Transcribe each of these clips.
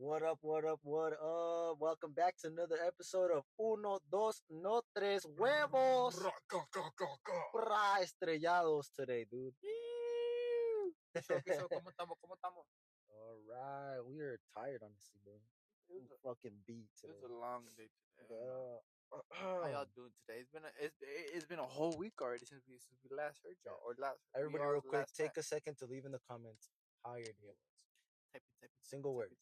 What up, what up, what up? Welcome back to another episode of Uno, Dos, No, Tres Huevos. Pra estrellados today, dude. ¿Qué show? ¿Cómo estamos? ¿Cómo estamos? All right. We are tired, honestly, bro. It was, Fucking beat it today. was a long day today. How How y'all doing today? It's been a whole week already since we last heard y'all or last. Everybody, we are real quick, last take met. a second to leave in the comments how your day was. Type it. Single word. Type it.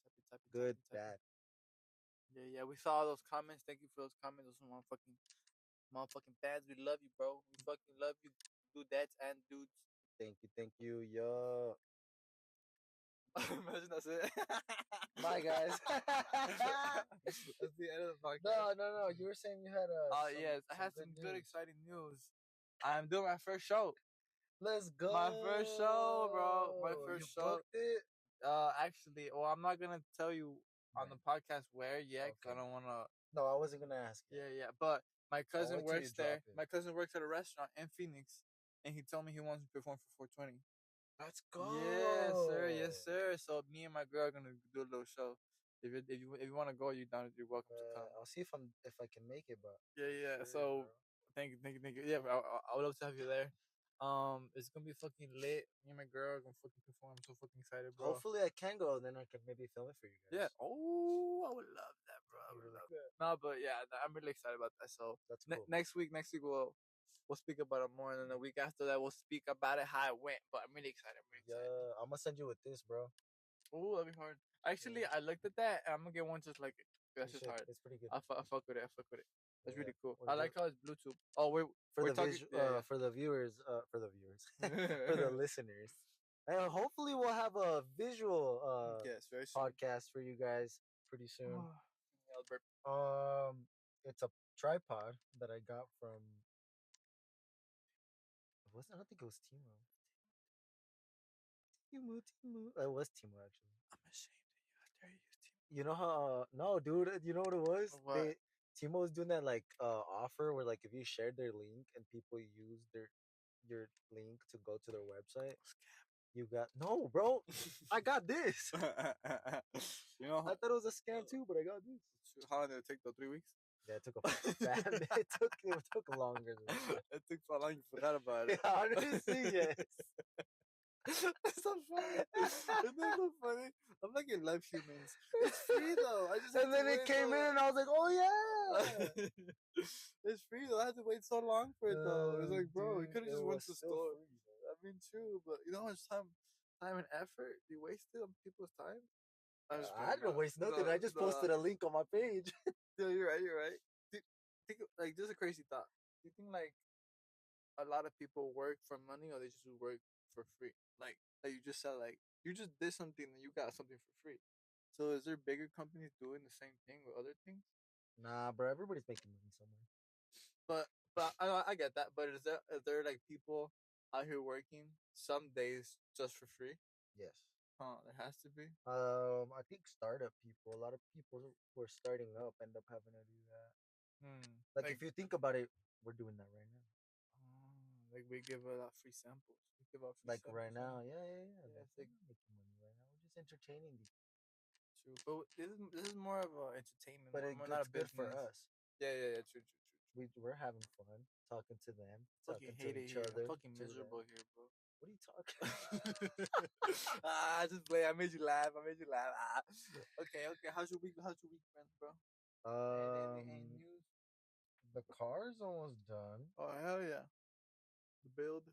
Good, bad. Yeah. We saw those comments. Thank you for those comments. Those motherfucking fans. We love you, bro. We fucking love you, dudettes and dudes. Thank you, yo. Imagine that's it. Bye, guys. That's the end of the podcast. No. You were saying you had Yes, I had some good exciting news. I'm doing my first show. Let's go. My first show, bro. My first You show. booked it? Actually, well, I'm not gonna tell you on the podcast where yet, because I Okay. don't wanna. No, I wasn't gonna ask. Yeah. But my cousin wait till you works there. drop it. My cousin works at a restaurant in Phoenix, and he told me he wants to perform for 420. Let's go. Yes, sir. So me and my girl are gonna do a little show. If you wanna go, you're welcome to come. I'll see if I can make it, but Yeah. sure, So bro. thank you. Yeah, I would love to have you there. It's gonna be fucking lit. Me and my girl are gonna fucking perform. I'm so fucking excited, bro. Hopefully I can go, then I can maybe film it for you guys. Yeah. Oh, I would love that, bro. I would love that. No, but yeah, I'm really excited about that. So That's cool. next week we'll speak about it more, and then the week after that we'll speak about it how it went. But I'm really excited. Yeah, I'm gonna send you with this, bro. Oh, that'd be hard. Actually, I looked at that, and I'm gonna get one just like it. That's just hard. It's pretty good. I fuck with it. That's really cool. We're I like how it's Bluetooth. Oh, we're talking for the viewers, for the listeners. And hopefully we'll have a visual yes, very soon. podcast for you guys pretty soon. Albert. It's a tripod that I got from. I don't think it was Timo. Timo. It was Timo actually. I'm ashamed of you. How dare you use Timo? You know how? No, dude. You know what it was? What? Timo was doing that like offer where like if you shared their link and people use your link to go to their website, you got no, bro. I got this. You know, I thought it was a scam too, but I got this. How long did it take though? 3 weeks? Yeah, it took it took longer than that. It took so long you forgot about it. Yeah, honestly, yes. It's so funny. It's not so funny. I'm like in Love Humans. It's free though. And then it came in, and I was like, "Oh yeah, it's free though. I had to wait so long for it though. It's like, bro, we dude, could have it just went was to the still store. free, though. I mean, true, but you know how much time and effort you wasted on people's time. I didn't waste nothing. I just posted a link on my page. Yeah, you're right. Think like this is a crazy thought. Do you think like a lot of people work for money or they just work for free? Like you just said, like you just did something and you got something for free. So is there bigger companies doing the same thing with other things? Nah, bro. Everybody's making money somewhere. But I get that. But is there like people out here working some days just for free? Yes. There has to be. I think startup people. A lot of people who are starting up end up having to do that. Like if you think about it, we're doing that right now. Like we give out free samples. We give out free like samples, right now, yeah. It's We're like not making money right now. We're just entertaining people. true, but this is more of a entertainment. But More not a it's good for business. us. Yeah. True. We're having fun talking to them, Fucking talking hate to it each here. other. I'm fucking miserable here, bro. What are you talking about? Just play. I made you laugh. Okay. How's your week been, bro? Any news? The car's almost done. Oh hell yeah. The build.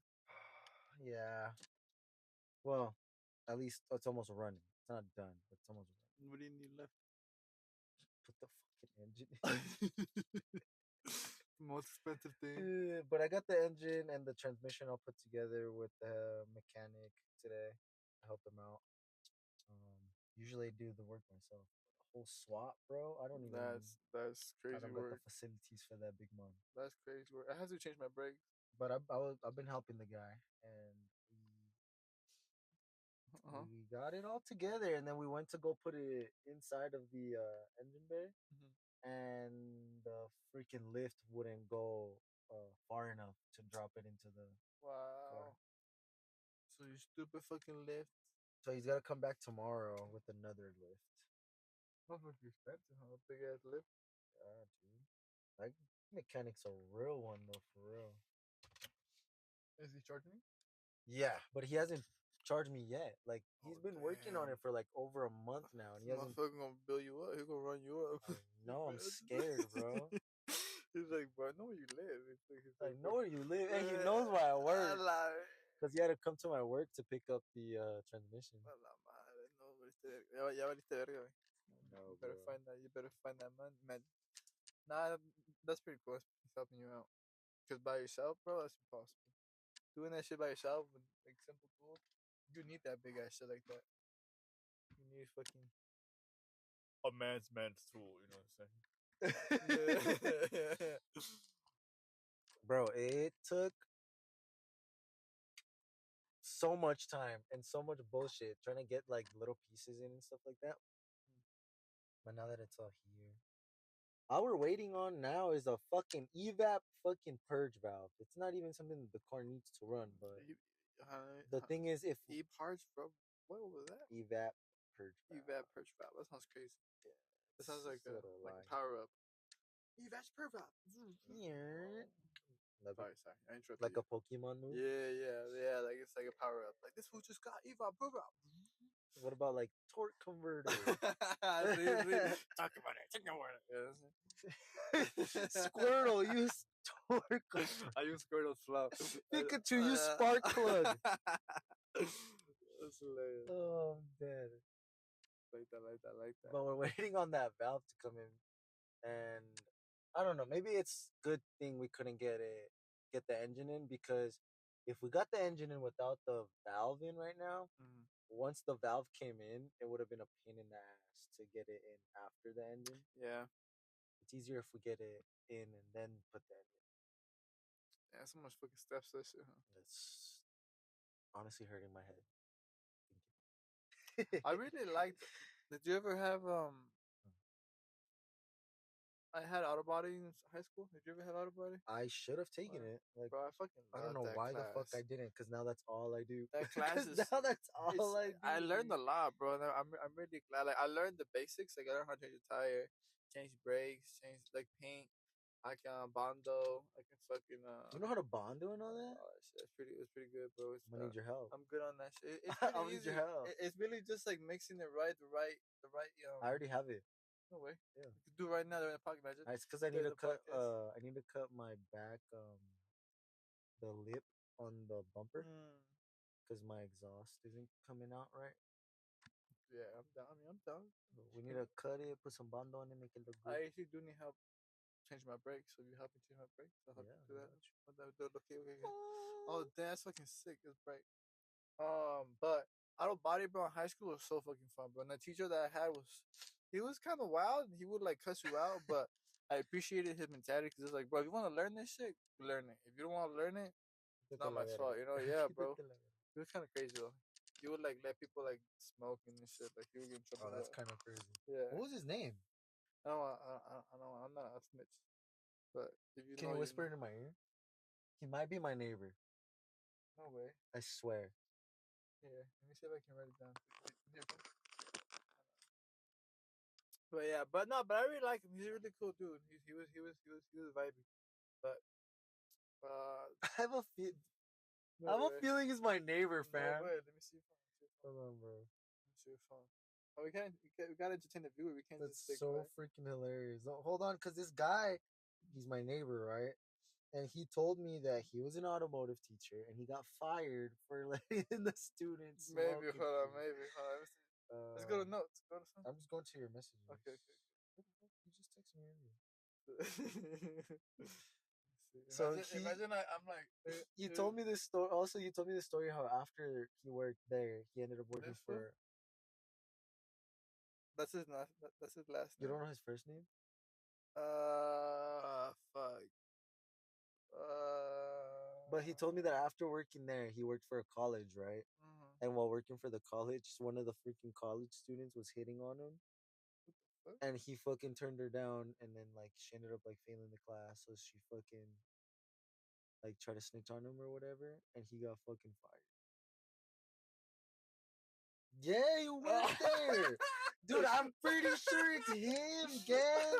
Yeah. Well, at least it's almost running. It's not done, but it's almost running. What do you need left? Put the fucking engine The most expensive thing. But I got the engine and the transmission all put together with the mechanic today. I helped them out. Usually I do the work myself. A whole swap, bro. I don't even. That's crazy I don't work. got the facilities for that big money. That's crazy work. I have to change my brakes. But I've been helping the guy, and we got it all together, and then we went to go put it inside of the engine bay, and the freaking lift wouldn't go far enough to drop it into the car. So you stupid fucking lift. So he's got to come back tomorrow with another lift. Motherfucker expensive, huh? Big ass lift. Yeah, dude. Like mechanic's a real one though, for real. Is he charging me? Yeah, but he hasn't charged me yet. Like he's Oh been working on damn. it for like over a month now, and he This hasn't. motherfucker gonna bill you up. He gonna run you up. I know. I'm scared, bro. He's like, bro, I know where you live. I know where you live, and he knows where I I work lie. because he had to come to my work to pick up the transmission. A la madre, no, valiste verga. Ya valiste verga, güey. I know, You better bro. find that. You better find that man. Nah, that's pretty cool. He's helping you out. Cause by yourself, bro, that's impossible. Doing that shit by yourself with like simple tools, you need that big ass shit like that. You need fucking a man's tool. You know what I'm saying? Yeah. Bro, it took so much time and so much bullshit trying to get like little pieces in and stuff like that. But now that it's all here, all we're waiting on now is a fucking evap fucking purge valve. It's not even something that the car needs to run, but the thing is, if E parts, bro. What was that? evap purge valve, Evap purge valve. That sounds crazy. yeah, That sounds like it's a little a line. power up. Evap purge valve. Here, Sorry, I interrupted like you. a Pokemon move. Yeah. Like it's like a power up. Like this fool just got Evap purge valve. What about like torque converter? See, talk about it. Take it. Squirtle, use torque converter. I use Squirtle's flow. Pikachu, use spark plug. That's hilarious. Oh, I'm dead. Like that. But we're waiting on that valve to come in, and I don't know. Maybe it's good thing we couldn't get the engine in, because if we got the engine in without the valve in right now, once the valve came in, it would have been a pain in the ass to get it in after the engine. Yeah. It's easier if we get it in and then put the engine. Yeah, so much fucking steps to that shit, huh? That's honestly hurting my head. I really liked. Did you ever have I had auto body in high school. Did you ever have auto body? I should have taken it. Like, Bro, I fucking I don't love know that why the fuck class. I didn't, because now that's all I do. That class is now that's all I do. I learned a lot, bro. And I'm really glad. Like I learned the basics. Like I learned how to change a tire, change brakes, change like paint. I can bondo. I can fucking You know how to bond and all that? oh, that shit. It's pretty good, bro. I'm gonna need your help. I'm good on that shit. It's pretty I'll need easy. your help. It's really just like mixing it right, the right. I already have it. No way. Yeah. You can do it right now. They're in the pocket, imagine. It's because I need to cut. I need to cut my back. The lip on the bumper, because my exhaust isn't coming out right. Yeah, I'm down. I mean, I'm down. We need to cut it, put some bond on it, make it look good. I actually do need help change my brakes. So you help me change my brakes? I'll help you do that. Okay. Oh, that's fucking sick. It's bright. But auto body, bro, in high school was so fucking fun, bro. And the teacher that I had he was kind of wild. He would like cuss you out, but I appreciated his mentality because it's like, bro, if you want to learn this shit, learn it. If you don't want to learn it, it's not my fault, you know? Yeah, bro. It was kind of crazy though. He would like let people like smoke and shit. Like he would get in trouble. Oh, that's kind of crazy. Yeah. What was his name? I don't know. I'm not a snitch. But if you Can know, you whisper into my ear? He might be my neighbor. No way. I swear. Yeah. Let me see if I can write it down. But yeah, but I really like him. He's a really cool dude. He was vibey. But I have a feel. no I have way. a feeling he's my neighbor, fam. No way. Let me see your phone. Hold on, bro. Let me see your phone. Oh, we gotta entertain the viewer. We can't That's just stick so away. freaking hilarious. Hold on, because this guy, he's my neighbor, right? And he told me that he was an automotive teacher and he got fired for letting the students smoke. Maybe hold on. Let's go to notes. Go to something. I'm just going to your messages. Okay. What the fuck? You just texted me earlier. So imagine I'm like. You told me this story. Also, you told me the story how after he worked there, he ended up working for. That's his last. That's his last name. You don't know his first name? Fuck. But he told me that after working there, he worked for a college, right? And while working for the college, one of the freaking college students was hitting on him. And he fucking turned her down, and then like she ended up like failing the class, so she fucking like tried to snitch on him or whatever, and he got fucking fired. Yeah, you went there. Dude, I'm pretty sure it's him, gang.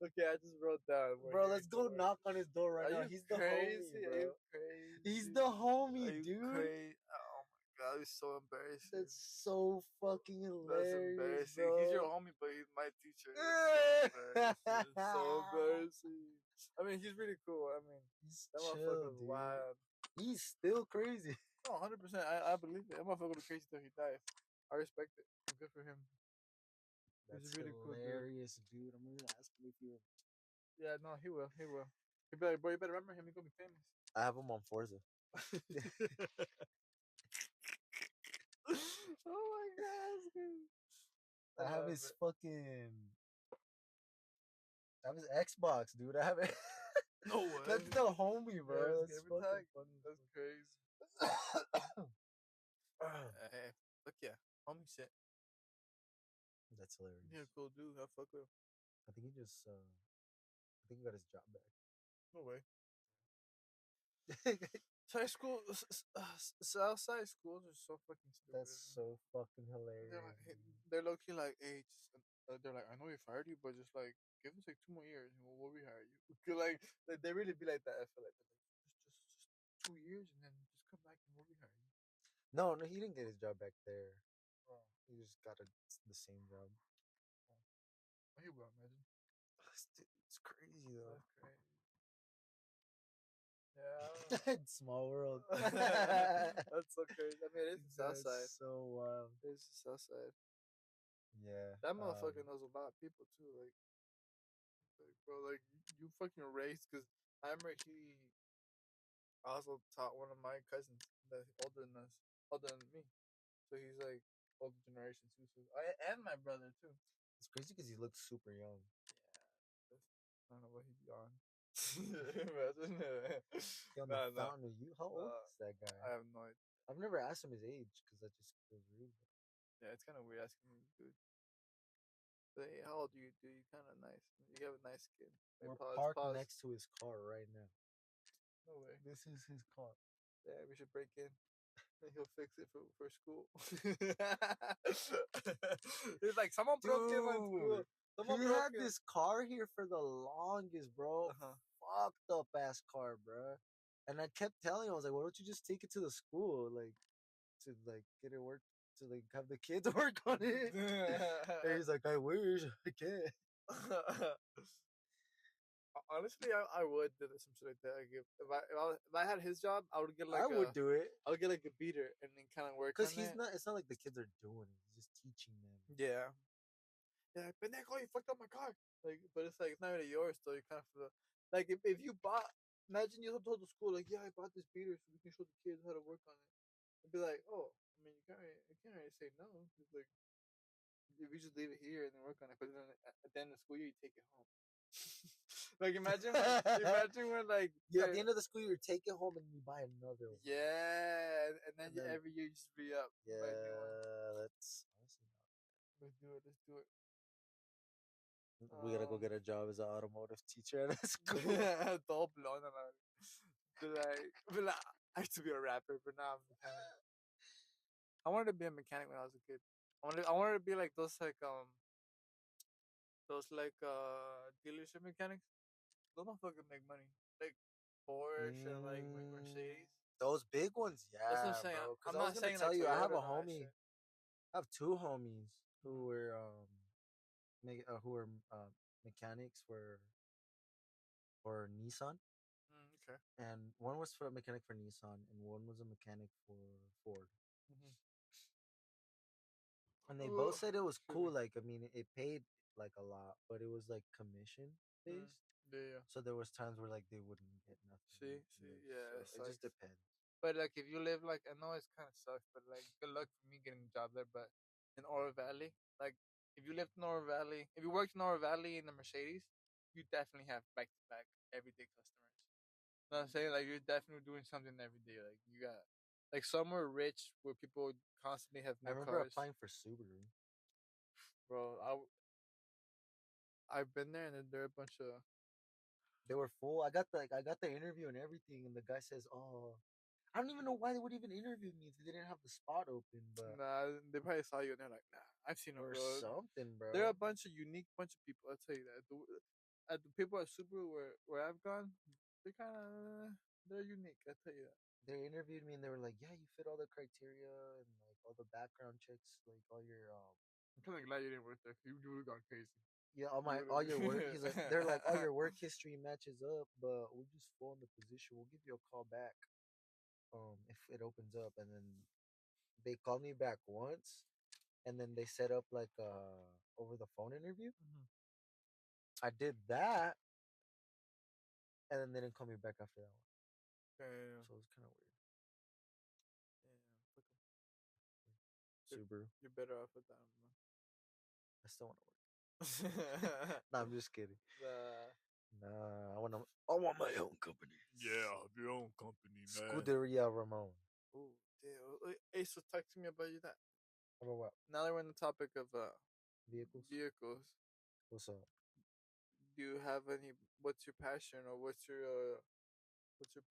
Okay, I just wrote down. Bro, let's go knock on his door right Are now. you He's the crazy? homie, Are you bro. crazy? He's the Are homie, you dude. crazy? Oh my god, it's so embarrassing. That's so fucking That's hilarious, embarrassing. He's your bro. homie, but he's my teacher. It's so embarrassing. It's so embarrassing. I mean, he's really cool. I mean, He's that chill, motherfucker's dude. wild. He's still crazy. No, 100%. I believe it. That motherfucker was crazy till he died. I respect it. Good for him. He's That's a really cool dude. hilarious, dude. I'm gonna ask him if you. Yeah, no, he will. He will. He'll be like, bro, you better remember him. He's gonna be famous. I have him on Forza. Oh my god, dude. I have love his it. fucking. I have his Xbox, dude. I have it. No way. That's the homie, Yeah, bro. his That's gamer fucking tag. funny. That's crazy. Hey, look, yeah, homie shit. That's He's a hilarious. cool dude. I fuck with him. I think he just. I think he got his job back. No way. High school, Southside schools are so fucking stupid. That's so fucking They're hilarious. like, hey, they're low key like, hey, they're like, I know we fired you, but just like, give us like 2 more years and we'll rehire you. 'Cause, like, they really be like that. I feel like just 2 years and then just come back and we'll rehire you. No, no, he didn't get his job back there. Oh, He just got the same job. oh, he will imagine. It's crazy though. That's crazy. Yeah. Small world. That's so crazy. I mean, it is the South Side. That's so wild. It is the South Side. Yeah. That motherfucker knows a lot of people too. Bro, like you fucking raised because I remember he also taught one of my cousins that's older than us, older than me. So he's like older generation too. So and my brother too. It's crazy because he looks super young. Yeah, I don't know what he'd be on. Imagine. He on the No, no. Fountain of Youth. How old is that guy? I have no idea. I've never asked him his age because I just feel rude. Yeah, it's kind of weird asking me, dude. But hey, how old are you, dude? You kind of nice. You have a nice skin. Wait, We're pause. parked Pause. next to his car right now. No way. This is his car. Yeah, we should break in. And he'll fix it for school. It's like someone broke in my school. Someone He broke had in. this car here for the longest, bro. Uh-huh. Fucked up ass car, bro. And I kept telling him, I was like, why don't you just take it to the school, like, to like get it work, to like have the kids work on it. And he's like, I wish I can. Honestly, I would do some shit like that. Like if I had his job, I would get like I would do it I would get like a beater and then kind of work because on it. It's not like the kids are doing it. He's just teaching them. Yeah. Yeah, pendejo, you fucked up my car. Like, but it's like it's not really yours, so you kind of feel like if you bought. Imagine you told the school like, yeah, I bought this beater so we can show the kids how to work on it. It'd be like, oh, I mean, you can't really say no. It's like if you just leave it here and then work on it, but then at the end of the school year, you take it home. Like imagine when like Yeah, at the end of the school year, take it home and you buy another one. Yeah, and then every year you just re up. Yeah, that's honestly not. Let's do it. Let's do it. We gotta go get a job as an automotive teacher at a school. Todo blown and be like, I used to be a rapper, but now I'm a mechanic. I wanted to be a mechanic when I was a kid. I wanted to be like those dealership mechanics. Those motherfuckers make money. Like Porsche and like Mercedes. Those big ones, yeah. That's what I'm saying. Bro. I'm I was not gonna saying tell like you, I have Toyota a and all that homie. shit. I have two homies who were mechanics for Nissan, Okay. and one was for a mechanic for Nissan, and one was a mechanic for Ford. Mm-hmm. And they both said it was cool. Like, I mean, it paid like a lot, but it was like commission based. Yeah. So there was times where like they wouldn't get nothing. Yeah. So it just depends. But like, if you live like, I know it's kind of sucks, but like, good luck for me getting a job there. But in Oro Valley, like, if you lived in Oro Valley, if you worked in Oro Valley in the Mercedes, you definitely have back to back everyday customers. You know what I'm saying? Like, you're definitely doing something every day. Like, you got like somewhere rich where people constantly have I new remember cars. applying for Subaru. Bro, I've been there, and then there are a bunch of. They were full. I got the interview and everything, and the guy says, "Oh, I don't even know why they would even interview me if they didn't have the spot open, but Nah, they probably saw you and they're like, nah, I've seen them, or bro. something, They're a bro. bunch of unique bunch of people. I'll tell you that. At the people at Subaru where I've gone, they're kind of they're unique. I tell you that. They interviewed me and they were like, "Yeah, you fit all the criteria and like all the background checks, like all your I'm kind of glad you didn't work there. You would have gone crazy. yeah, You all your work." would He's like, "They're like all have. your work history matches up, but we just full in the position. We'll give you a call back if it opens up." And then they called me back once, and then they set up like over the phone interview. Mhm. I did that, and then they didn't call me back after that one. Yeah, So it was kind of weird. yeah. Fuck 'em. You're, Subaru, you're better off with that one. I still want to work. the No, I'm just kidding. Nah, I want my own company. yeah, have your own company, man. Scuderia Ramon. Oh, damn. Hey, so talk to me about you that. How about what? Now that we're on the topic of Vehicles? vehicles, What's up? do you have any? What's your passion or what's your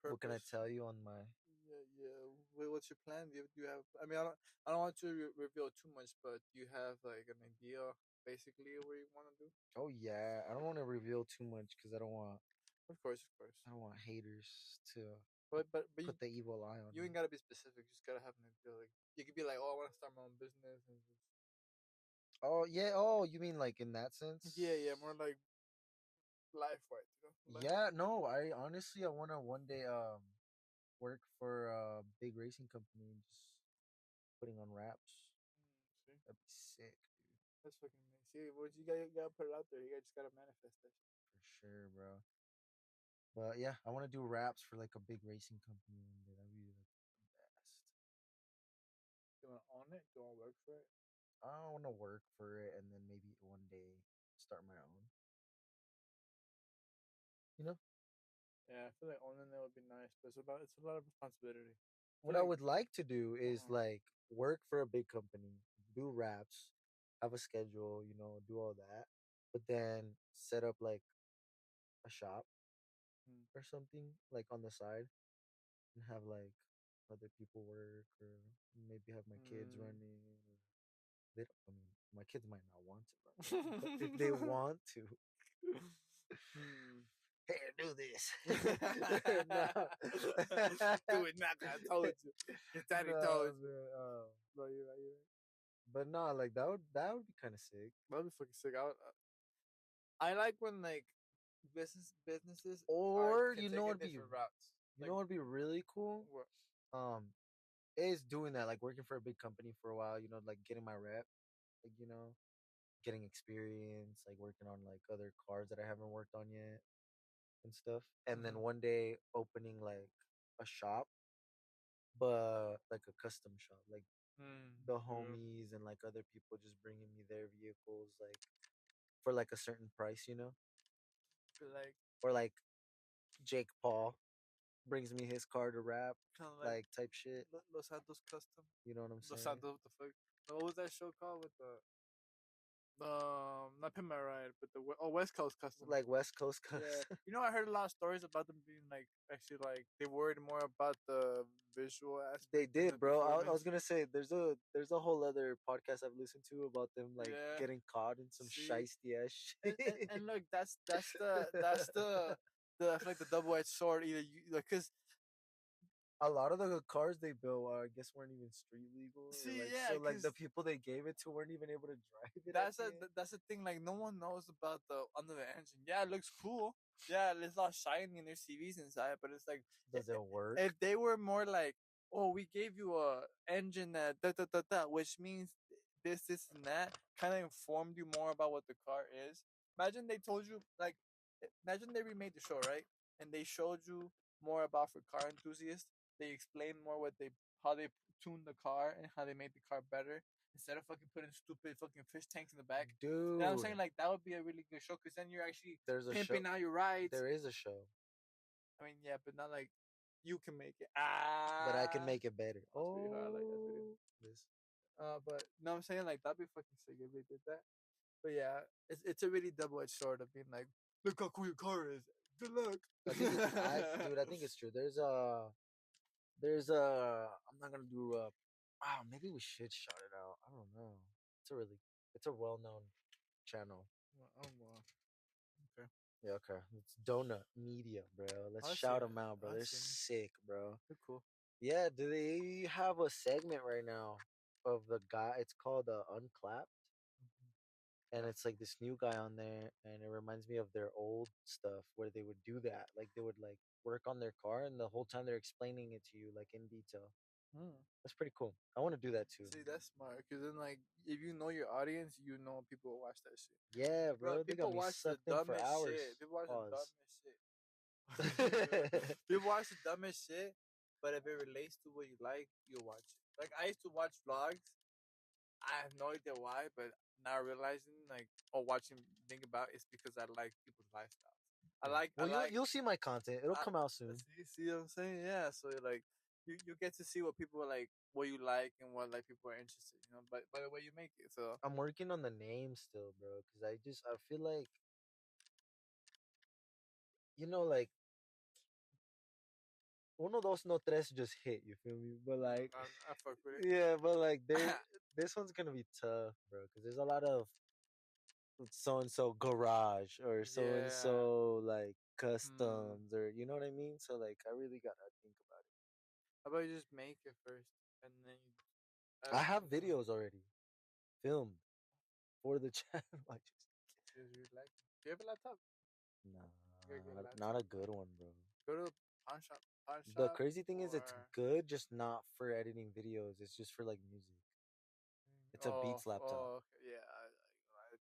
What can I purpose? tell you on my? Yeah, yeah. What's your plan? Do you have? I mean, I don't want to reveal too much, but do you have like an idea, basically, of what you want to do? Oh yeah, I don't want to reveal too much because Of course. I don't want haters to But put the evil eye on you me. ain't gotta be specific. You just gotta have an idea. Like you could be like, oh, I want to start my own business, and just Oh yeah. Oh, you mean like in that sense? yeah, yeah, more like life wise, Like, Yeah. No, I honestly I want to one day work for a big racing company and just putting on wraps. see, That'd be sick, dude. that's fucking amazing. See, what you gotta put it out there. You just gotta manifest that shit. For sure, bro. But yeah, I want to do wraps for like a big racing company one day. That'd be like the best. You wanna own it? You wanna work for it? I want to work for it and then maybe one day start my own. You know, Yeah, I feel like owning it would be nice, but it's a lot of responsibility. I what feel I like would like to do is uh-huh. like work for a big company, do wraps, have a schedule, do all that, but then set up like a shop Mm. or something like on the side and have like other people work or maybe have my kids Mm. running. Or I mean, my kids might not want to run with me, but if they want to, Hmm. here, do this. No, Do it, Naka. I told you. Your daddy no, told you. man, Bro, you're right. You're right. but no, like that would be kind of sick. That'd be fucking sick. I like when like businesses are Or can take a different routes. Like what'd be really cool? what? Um, is doing that, like working for a big company for a while. Like getting my rep, like getting experience, like working on like other cars that I haven't worked on yet and stuff. And then Mm-hmm. one day opening like a shop, but like a custom shop, like the Yeah. homies and like other people just bringing me their vehicles, like for like a certain price. But like Or like Jake Paul brings me his car to rap, kind of like like type shit. Los Santos Custom. You know what I'm Los saying? Santos, what the fuck? What was that show called with the not Pin My Ride, but West Coast Custom. Like West Coast Yeah, Coast. I heard a lot of stories about them being like actually like they worried more about the visual They aspect than the did, bro. I was performance. gonna say there's a whole other podcast I've listened to about them like Yeah, getting caught in some see, shiesty ass and, shit. and, and look, that's the I feel like the double edged sword. Either you like, cause A lot of the cars they built, I guess, weren't even street legal, or see, like yeah, so like the cause people they gave it to weren't even able to drive it at that's the a end. that's the thing. Like no one knows about the under the engine. Yeah, it looks cool. Yeah, it's all shiny and there's CVs inside, but it's like Does it work? if they were more like, oh, we gave you a engine that da da da da, which means this and that, kind of informed you more about what the car is. Imagine they told you like, imagine they remade the show, right? And they showed you more about for car enthusiasts. They explained more how they tuned the car and how they made the car better instead of fucking putting stupid fucking fish tanks in the back. You know what I'm Dude, saying? Like that would be a really good show because then you're actually there's a show. pimping out your rides. There is a show, I mean, yeah, but not like you can make it. but I can make it better. That's pretty hard. I like that video. Oh, this. But no, I'm saying like that'd be fucking sick if they did that. But yeah, it's a really double edged sword of being like, look how cool your car is. Good luck. Dude, I think it's true. There's a. I'm not gonna do a. Wow, maybe we should shout it out. I don't know. It's a really. It's a well-known channel. Oh well. Okay. Yeah, okay. It's Donut Media, bro. Let's I see shout it. them out, bro. I They're see them. sick, bro. They're cool. Yeah, do they have a segment right now of the guy? It's called Unclapped, and Yeah. it's like this new guy on there, and it reminds me of their old stuff where they would do that. Like they would like work on their car, and the whole time they're explaining it to you like in detail. Hmm. That's pretty cool. I want to do that too. See, that's smart. Cause then, like, if you know your audience, you know people will watch that shit. Yeah, Bro, bro, they got people me watch the sucked in for dumbest shit. hours. People watch the Pause. dumbest shit. People watch the dumbest shit, but if it relates to what you like, you'll watch it. Like I used to watch vlogs. I have no idea why, but now realizing like or watching think about it's because I like people's lifestyles. I Yeah. like I Well, like you'll see my content. It'll I, come out soon. see what I'm saying? Yeah. So like you get to see what people are like, what you like, and what like people are interested. You know, but by the way you make it. So I'm working on the name still, bro, because I feel like like UnoDosnoTres just hit. You feel me? But like, I fuck with it. yeah, but like this one's gonna be tough, bro, because there's a lot of so and so garage or so and Yeah. so like Hmm. customs or you know what I mean. So like, I really gotta think about How about you just make it first, and then you it. add I on have to some. videos already filmed for the channel. I just Because you like it. Do you have a laptop? You gotta get a not a laptop, bro. good one, bro. Go to a pawn shop. Pawn The shop crazy thing is, it's or good, just not for editing videos. It's just for like music. It's a Beats laptop. okay, yeah.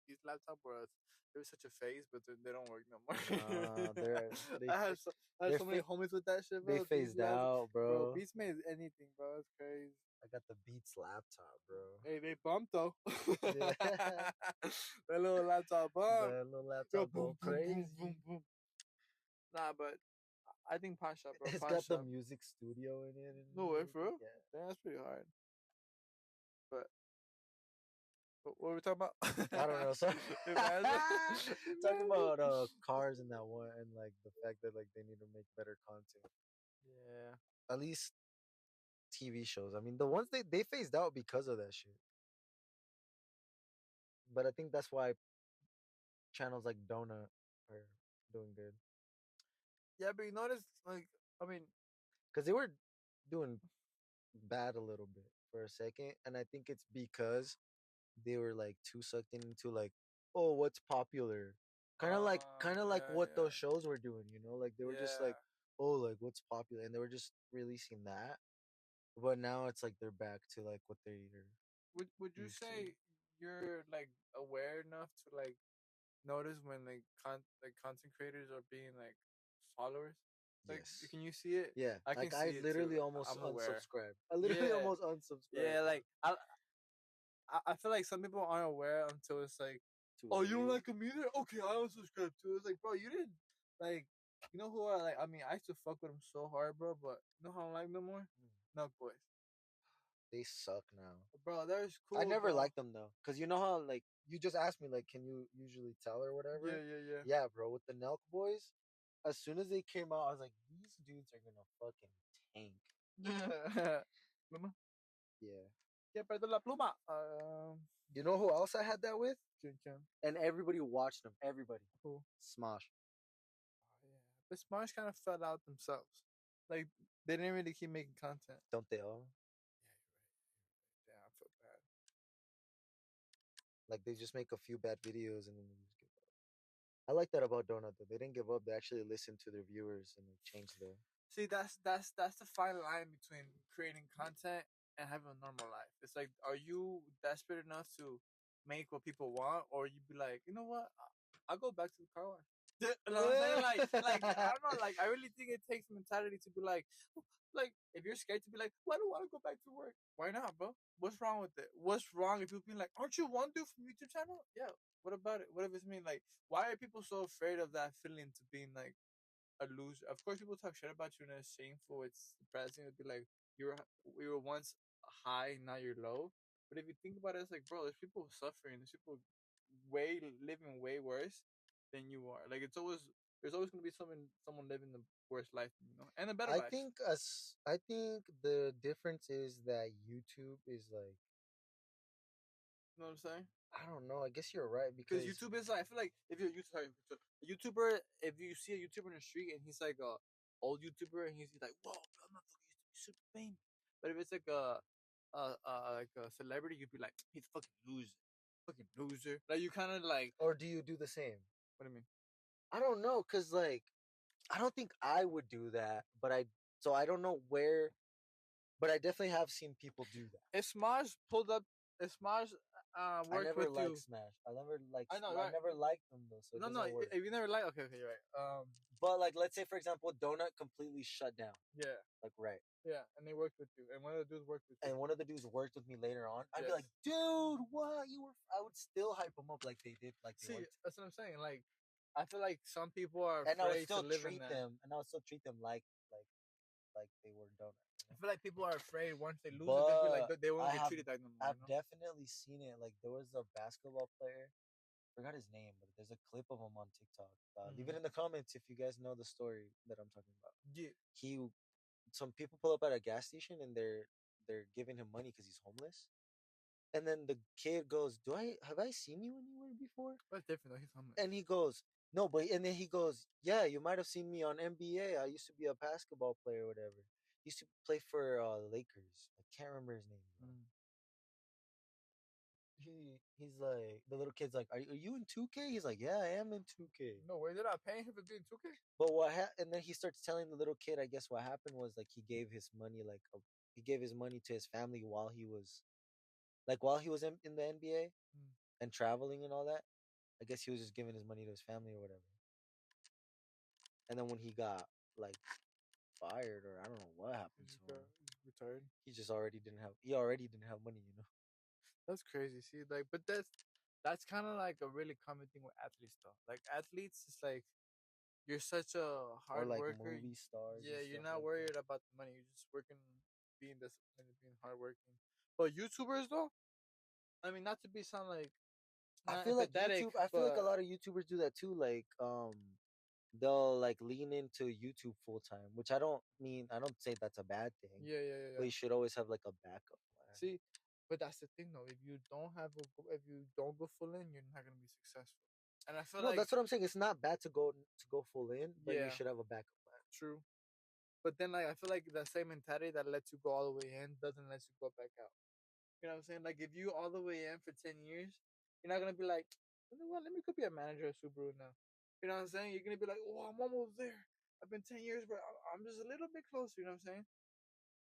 These laptop were there was such a phase, but they don't work no more. Nah, they I had fa- so I had they're so many fa- homies with that shit, they bro. These phased laptops, out, bro. bro. Beats made anything, bro. It's crazy. I got the Beats laptop, bro. Hey, they bumped though. Yeah, That little laptop bump. the little Go laptop boom, go boom, boom, boom, crazy. boom. Nah, but I think pawn shop, bro. It's Pawn got the shop. music studio in it and No way, for everything. real. Yeah. Damn, that's pretty hard. But what were we talking I about? don't know. So Imagine. talking Imagine. about cars and that one and like the fact that like they need to make better content. Yeah. At least TV shows. I mean, the ones they phased out because of that shit. But I think that's why channels like Donut are doing good Yeah, but you notice, like, I mean, because they were doing bad a little bit for a second, and I think it's because they were like too sucked into like, oh, what's popular, kind of like yeah, what those yeah, shows were doing, like they were just like, yeah. oh, like what's popular, and they were just releasing that. But now it's like they're back to like what they're Would you used to. say you're like aware enough to like notice when like content creators are being like followers? Like, Yes. can you see it? Yeah. I can Like I see it too. literally almost I'm aware. unsubscribed. I literally Yeah, almost unsubscribed, yeah. bro. Like I feel like some people aren't aware until it's like, Too oh, you don't late. like him either? Okay, I unsubscribe too. It's like, bro, you didn't like. You know who I like? I mean, I used to fuck with him so hard, bro. But you know how I don't like no more? Mm. Nug boys, They suck now. bro. That's I cool, never bro. liked them though, cause you know how like you just asked me like, can you usually tell or Yeah, whatever? yeah, Yeah, bro. With the Nelk boys, as soon as they came out, I was like, these dudes are gonna fucking tank. yeah. Pluma. Yeah. Que perdió la pluma. You know who else I had that with? Chin Chin. And everybody watched them. Everybody. Who? Smosh. Oh, yeah. But Smosh kind of fell out themselves. Like they didn't really keep making content. Don't they all? Yeah, you're right. Yeah, I feel bad. Like they just make a few bad videos and then they just give up. I like that about Donut though. They didn't give up. They actually listened to their viewers and they changed their. See, that's the fine line between creating content and having a normal life. It's like, are you desperate enough to make what people want, or you be like, you know what, I'll go back to the car wash. You know what I'm saying? Like I don't know. Like I really think it takes mentality to be like if you're scared to be like, well, I don't want to go back to work. Why not, bro? What's wrong with it? What's wrong if people being like, aren't you one dude from YouTube channel? Yeah. What about it? What if it's me? Like, why are people so afraid of that feeling to being like a loser? Of course, people talk shit about you and it's shameful. It's depressing. It'd be like you're we were once high, now you're low. But if you think about it, it's like, bro, there's people suffering. There's people way living way worse than you are. Like it's always there's always gonna be someone living the worst life, and a better life. I think the difference is that YouTube is like, You know what I'm saying? I don't know. I guess you're right Because because YouTube is like, I feel like if you're a YouTuber, if you see a YouTuber in the street and he's like a old YouTuber and he's like, whoa, bro, I'm not fucking super famous. But if it's like a celebrity, you'd be like, he's fucking loser. Like you kind of like, or do you do the same? what do you mean? I don't know cuz like I don't think I would do that, but I don't know where, but I definitely have seen people do that. If Smosh pulled up, if Smosh I worked never with liked you, Smash. I never liked. I know, I right? never liked them though, so it No, doesn't work. if you never like, okay, you're right. But like, let's say for example, Donut completely shut down. Yeah, Like right, yeah, and they worked with you, and one of the dudes worked with you. and one of the dudes worked with me later on. I'd be Yes. like, dude, what you were? I would still hype them up like they did, like they See, worked. that's what I'm saying. Like, I feel like some people are And I would afraid to still live in treat that. them, and I would still treat them like they were Donut. I feel like people are afraid once they lose it, they'll be like But they won't I get have treated like no more. I've definitely seen it. Like there was a basketball player, forgot his name, but there's a clip of him on TikTok. Leave it in the comments if you guys know the story that I'm talking about. Yeah. He, some people pull up at a gas station and they're giving him money because he's homeless. And then the kid goes, "Do I have I seen you anywhere before?" But it's different though. He's homeless. And he goes, "No, but," and then he goes, "Yeah, you might have seen me on NBA. I used to be a basketball player, or whatever. Used to play for Lakers. I can't remember his name, bro." He's like, the little kid's like, are you in 2K? He's like, yeah, I am in 2K. No way, they're not paying him for being 2K. But and then he starts telling the little kid, I guess what happened was like he gave his money he gave his money to his family while he was in the NBA and traveling and all that. I guess he was just giving his money to his family or whatever. And then when he got like fired, or I don't know what happened to him, He's retired. He already didn't have money, you know. That's crazy. See, like, but that's kind of like a really common thing with athletes, though. Like athletes, it's like you're such a Or hard like worker. movie stars. Yeah, And you're stuff not like worried that. about the money. You're just working, being disciplined, being hardworking. But YouTubers, though, I mean, not to be sound like I not feel like empathetic, YouTube. I feel like a but lot of YouTubers do that too. Like, they'll like lean into YouTube full time, which I don't say that's a bad thing, but yeah. you should always have like a backup plan. See, but that's the thing, though. If you don't go full in, you're not gonna be successful. And I feel No, like that's what I'm saying. It's not bad to go full in, but you yeah, should have a backup plan. true. But then, like, I feel like the same mentality that lets you go all the way in doesn't let you go back out. You know what I'm saying? Like, if you all the way in for 10 years, you're not gonna be like, you know what? Let me go be a manager at Subaru now. You know what I'm saying? You're gonna be like, oh, I'm almost there. I've been 10 years, but I'm just a little bit closer. You know what I'm saying?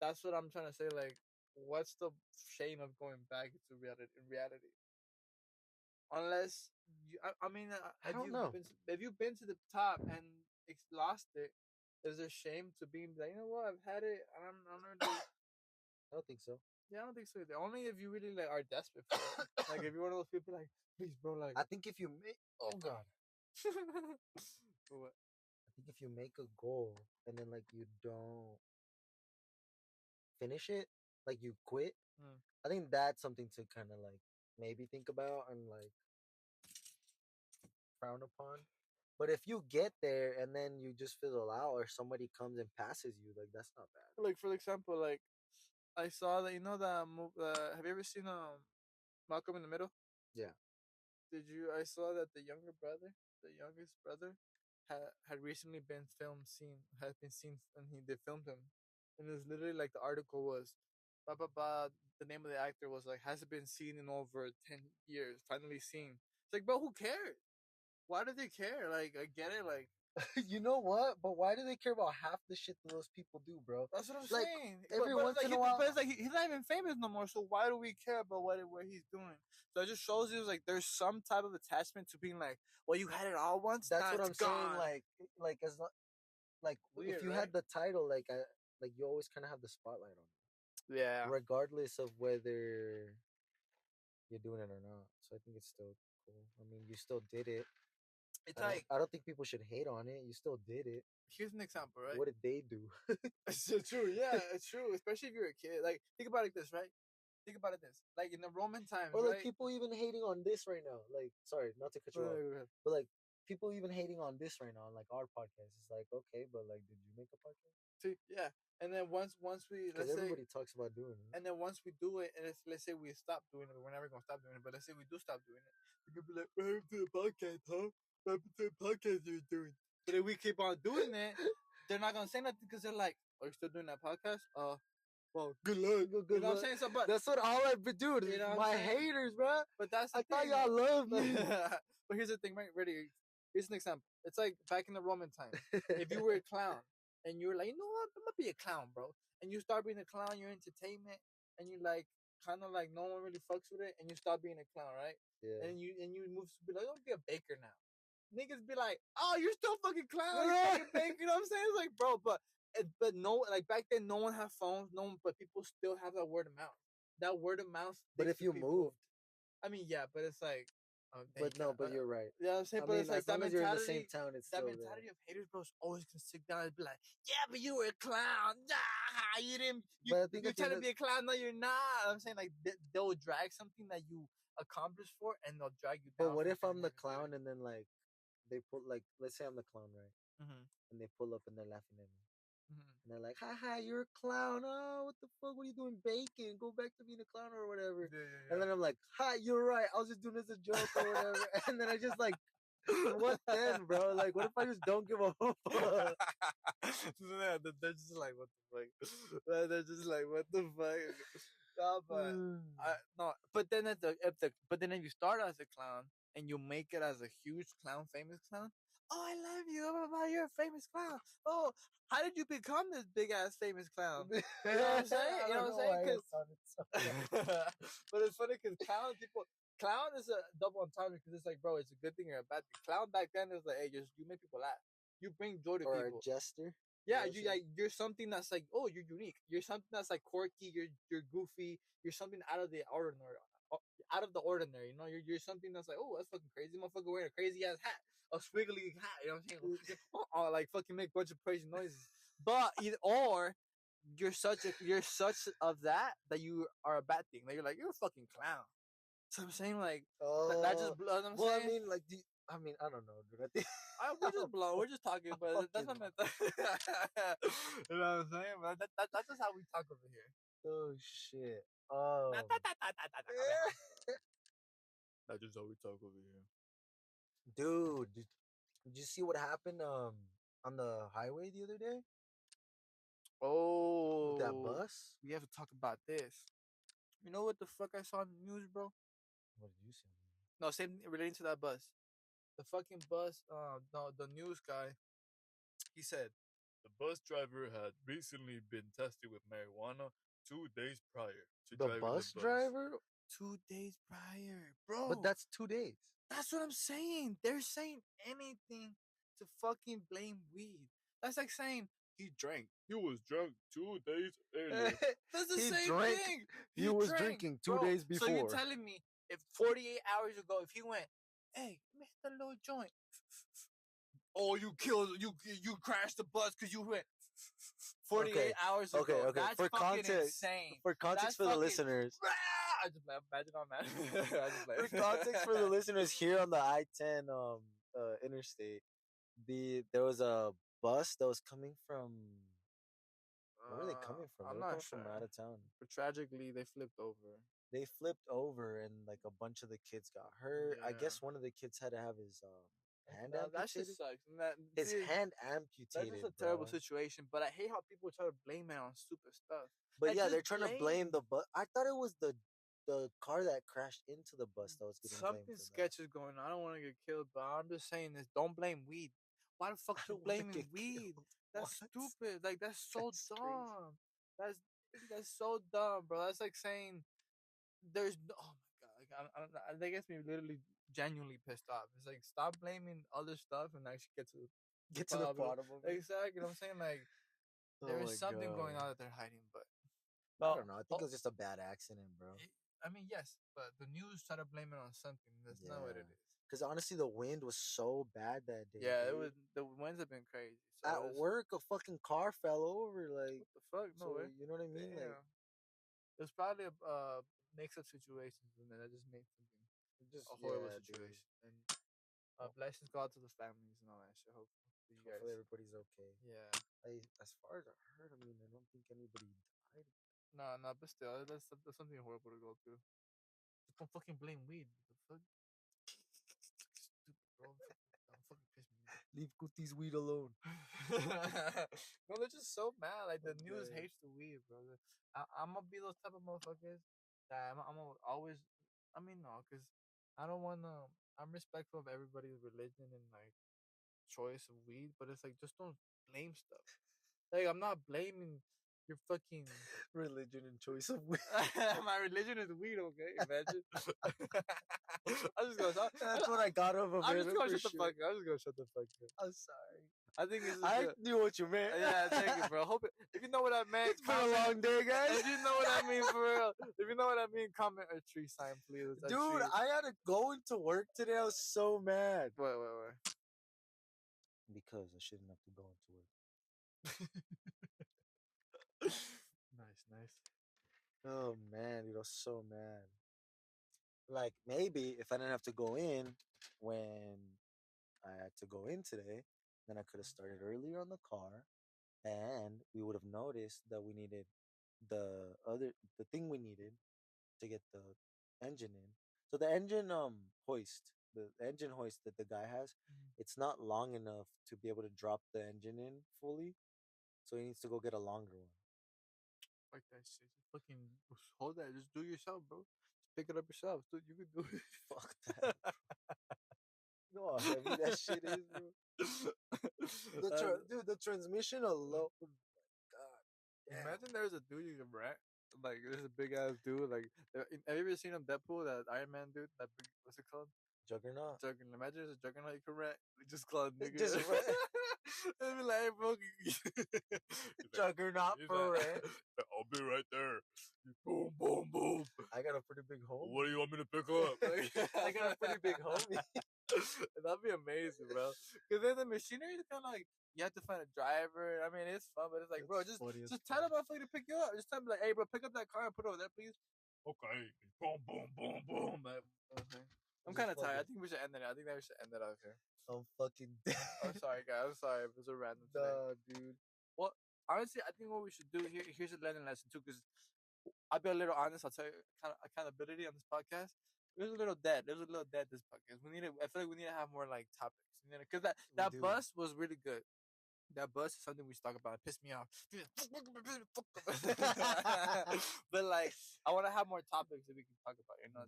That's what I'm trying to say. Like, what's the shame of going back into reality? In reality, unless I mean, I don't know. if you've been to the top and lost it, is there shame to being like, you know what? I've had it, and I'm not really. I don't think so. Yeah, I don't think so. Only if you really like are desperate for it. Like if you're one of those people, like, please, bro, like. I think if you make oh god, What? I think if you make a goal and then like you don't finish it, like you quit, I think that's something to kind of like maybe think about and like frown upon. But if you get there and then you just fizzle out, or somebody comes and passes you, like that's not bad. Like for example, like I saw that have you ever seen Malcolm in the Middle? Yeah. Did you? I saw that the youngest brother, had recently been had been seen, and they filmed him, and it was literally like the article was, blah blah blah. The name of the actor was like hasn't been seen in over 10 years. Finally seen. It's like, bro, who cares? Why do they care? Like, I get it. Like, You know what? But why do they care about half the shit that those people do, bro? that's what I'm Like saying. every once in a while, But it's like he's not even famous no more. So why do we care about what he's doing? So it just shows you like there's some type of attachment to being like, well, you had it all once. that's what I'm gone. saying. Like as like Weird, if you right? had the title, like you always kind of have the spotlight on you, Yeah. regardless of whether you're doing it or not. So I think it's still cool. I mean, you still did it. It's like I don't think people should hate on it. You still did it. here's an example, right? What did they do? It's true. Yeah, it's true. Especially if you're a kid. Like think about it this, right? Think about it this. Like in the Roman times, Or like right? people even hating on this right now. Like, sorry, not to cut you off, Go ahead. but like people even hating on this right now, on like our podcast. It's like, okay, but like, did you make a podcast? See, yeah. And then once we Because everybody talks about doing it. and then once we do it, and let's say we stop doing it, we're never gonna stop doing it. But let's say we do stop doing it, we could be like, "What happened to the podcast, huh? What happened to the podcast you're doing?" But if we keep on doing it, they're not gonna say nothing because they're like, "Are you still doing that podcast?" Well, good luck. Good You know what I'm luck. saying? So, but That's what all I've been doing. You know what My I'm saying? haters, bro. But that's the I thought thing. y'all loved me. But here's the thing, right? Ready? Here's an example. It's like back in the Roman times. If you were a clown and you were like, you know what, I'm gonna be a clown, bro. And you start being a clown, you're entertainment, and you like kind of like no one really fucks with it, and you stop being a clown, right? Yeah. And you move to be like, I'm gonna be a baker now. Niggas be like, oh, you're still fucking clown, you fucking baker. You know what I'm saying? It's like, bro, but no, like back then, no one had phones, no one, but people still have that word of mouth. That word of mouth. But if you moved, I mean, yeah, but it's like, but no, but you're right. You know what I'm saying? I but mean, it's like as that long as you're in the mentality. same town, it's That still mentality there. of haters, bro, is always gonna sit down and be like, yeah, but you were a clown. Nah, you didn't. But I think You're at the trying end to be a clown. No, you're not. I'm saying like they'll drag something that you accomplished for, and they'll drag you down. But what for if I'm the something clown and then like they pull like, let's say I'm the clown, right? Mhm. And they pull up and they're laughing at me. Mhm. And they're like, "Ha ha, you're a clown. Oh, what the fuck? What are you doing, bacon? Go back to being a clown or whatever." Yeah. And then I'm like, "Ha, you're right. I was just doing this as a joke or whatever." And then I just like, what then, bro? Like, what if I just don't give a fuck? Yeah, they're just like, what the fuck? They're just like, what the fuck? No, but no. But then but then if you start as a clown and you make it as a huge clown, famous clown. Oh, I love you. Oh, you're a famous clown. Oh, how did you become this big ass famous clown? You know what I'm saying? You know what I'm saying? But it's funny because clown is a double entendre because it's like, bro, it's a good thing or a bad thing. Clown back then is like, hey, just you make people laugh. You bring joy to Or people. a jester. Yeah, you're something that's like, oh, you're unique. You're something that's like quirky. You're goofy. You're something out of the ordinary. Out of the ordinary, you know. You're something that's like, oh, that's fucking crazy. Motherfucker wearing a crazy ass hat, a squiggly hat. You know what I'm saying? Or like fucking make a bunch of crazy noises. But either or, you're such of that you are a bad thing. Like you're you're a fucking clown. So I'm saying like that just you know what I'm saying. I mean, like, I mean, I don't know, dude. I think we're just blown. We're just talking, but that's not meant. You know what I'm saying? But that's just how we talk over here. Oh shit. That's just how we talk over here. Dude, did you see what happened on the highway the other day? Oh, With that bus? We have to talk about this. You know what the fuck I saw in the news, bro? What did you say? No, same relating to that bus. The fucking bus, no, the news guy, he said the bus driver had recently been tested with marijuana 2 days prior to driving the bus. Driver? 2 days prior, bro. But that's 2 days. That's what I'm saying. They're saying anything to fucking blame weed. That's like saying he drank. He was drunk 2 days earlier. That's the same thing. He was drinking 2 days before. So you're telling me if 48 hours ago, if he went, hey, let me hit the little joint. Oh, you crashed the bus because you went 48 hours ago. Okay. That's for fucking context, insane. For context for the listeners. I just imagine on that. For context for the listeners here on the I-10 interstate, there was a bus that was coming from. Where were they coming from? I'm they were not coming sure. from out of town. But tragically, they flipped over. They flipped over and like a bunch of the kids got hurt. Yeah. I guess one of the kids had to have his hand amputated. That shit sucks. His hand amputated. That's just a terrible situation. But I hate how people try to blame it on stupid stuff. But yeah, they're trying to blame the bus. I thought it was the car that crashed into the bus that was getting blamed. Something sketchy is going on. I don't want to get killed, but I'm just saying this. Don't blame weed. Why the fuck you blaming weed? That's stupid. Like that's so dumb. That's so dumb, bro. That's like saying there's no. Oh my god! Like, that gets me literally genuinely pissed off. It's like stop blaming other stuff and actually get to the bottom of it. Exactly. You know what I'm saying? Like there is something going on that they're hiding, but I don't know. I think it was just a bad accident, bro. I mean, yes, but the news try to blame it on something. That's not what it is. Because honestly, the wind was so bad that day. Yeah, it was. The winds have been crazy. So at work, a fucking car fell over. Like what the fuck? No way. You know what I mean? Yeah. Like it was probably a mix of situations, and that just made something a horrible situation. And Blessings go out to the families and all that shit. Hopefully you guys. Hopefully everybody's okay. Yeah. As far as I heard, I mean, I don't think anybody died. No, no, but still, that's something horrible to go through. Just don't fucking blame weed. What the fuck? Stupid, bro. Don't fucking piss me off. Leave Cuti's weed alone. No, they're just so mad. Like the news Okay. hates the weed, bro. I'm gonna be those type of motherfuckers that I'm gonna always. I mean, no, because I don't wanna. I'm respectful of everybody's religion and like choice of weed, but it's like just don't blame stuff. Like I'm not blaming your fucking Religion and choice of weed. my religion is weed. Okay, imagine. I'm just gonna. That's what I got of I'm it. just gonna For shut the sure. fuck up. I'm just gonna shut the fuck up. I'm sorry. I think it's just I knew what you meant. yeah, thank you, bro. Hope if you know what I meant, It's been a long day, guys. If you know what I mean for real, if you know what I mean, comment a tree sign, please. Dude, I had to go into work today. I was so mad. Wait. Because I shouldn't have to go into work. Nice. Oh man, dude, I was so mad. Like maybe if I didn't have to go in when I had to go in today, then I could have started earlier on the car, and we would have noticed that we needed the thing we needed to get the engine in. So the engine engine hoist that the guy has, it's not long enough to be able to drop the engine in fully. So he needs to go get a longer one. Like that shit. Just fucking hold that. Just do it yourself, bro. Just pick it up yourself, dude. You can do it. Fuck that. You know how heavy that shit is, bro. Dude, the transmission alone. Oh God. Damn. Imagine there's a dude you can rent. Like there's a big ass dude. Like have you ever seen him Deadpool? That Iron Man dude. That big. What's it called? Juggernaut. Imagine there's a Juggernaut you can rent. Just call it nigga. Just rent. It'd be like, hey, bro. Juggernaut for rent. I'll be right there. Boom, boom, boom. I got a pretty big home. What do you want me to pick up? I got a pretty big homie. That'd be amazing, bro. Because then the machinery is kind of like you have to find a driver. I mean, it's fun, but it's like, bro, just tell the motherfucker to pick you up. Just tell him like, hey, bro, pick up that car and put it over there, please. Okay. Boom, boom, boom, boom. Okay. I'm kind of tired. I think we should end it. I think that we should end it out here. I'm fucking dead. I'm sorry, guys. I'm sorry. It was a random thing. Nah, dude. Well, honestly, I think what we should do here's a learning lesson too, because I'll be a little honest. I'll tell you kind of accountability on this podcast. It was a little dead. It was a little dead. This podcast. I feel like we need to have more like topics. Because that bus was really good. That bus is something we should talk about. It pissed me off. But like, I want to have more topics that we can talk about. You know,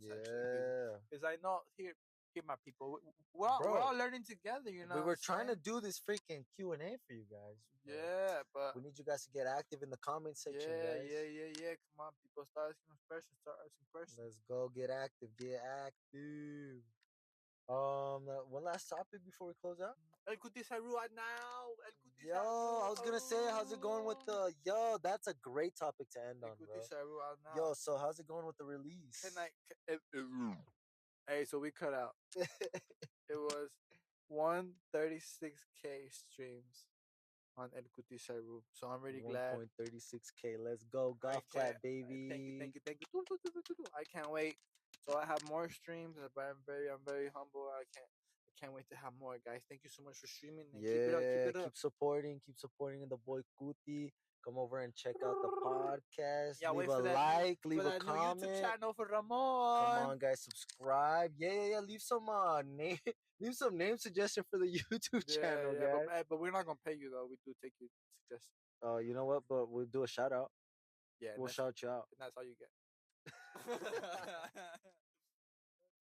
because I know here my people, we're all learning together. You know, we were trying to do this freaking Q&A for you guys. Yeah, but we need you guys to get active in the comment section. Guys. Yeah. Come on, people, start asking questions. Let's go, get active. One last topic before we close out. El Cuty Sarua now. Yo, I was gonna say, how's it going with the that's a great topic to end on, bro. Yo, so how's it going with the release? Hey, so we cut out. It was 136K streams on El Cuty Saru. So I'm really glad. 1.36K. Let's go. Golf clap, baby. Thank you. I can't wait. So I have more streams. I'm very humble. I can't wait to have more, guys. Thank you so much for streaming. And keep it up. Keep supporting the boy Cuty. Come over and check out the podcast. Yeah, leave a like, leave a comment. YouTube channel for Ramon. Come on, guys, subscribe. Yeah. Leave some leave some name suggestion for the YouTube channel, guys. But we're not gonna pay you though. We do take your suggestions. Oh, you know what? But we'll do a shout out. Yeah, we'll shout you out. And that's all you get.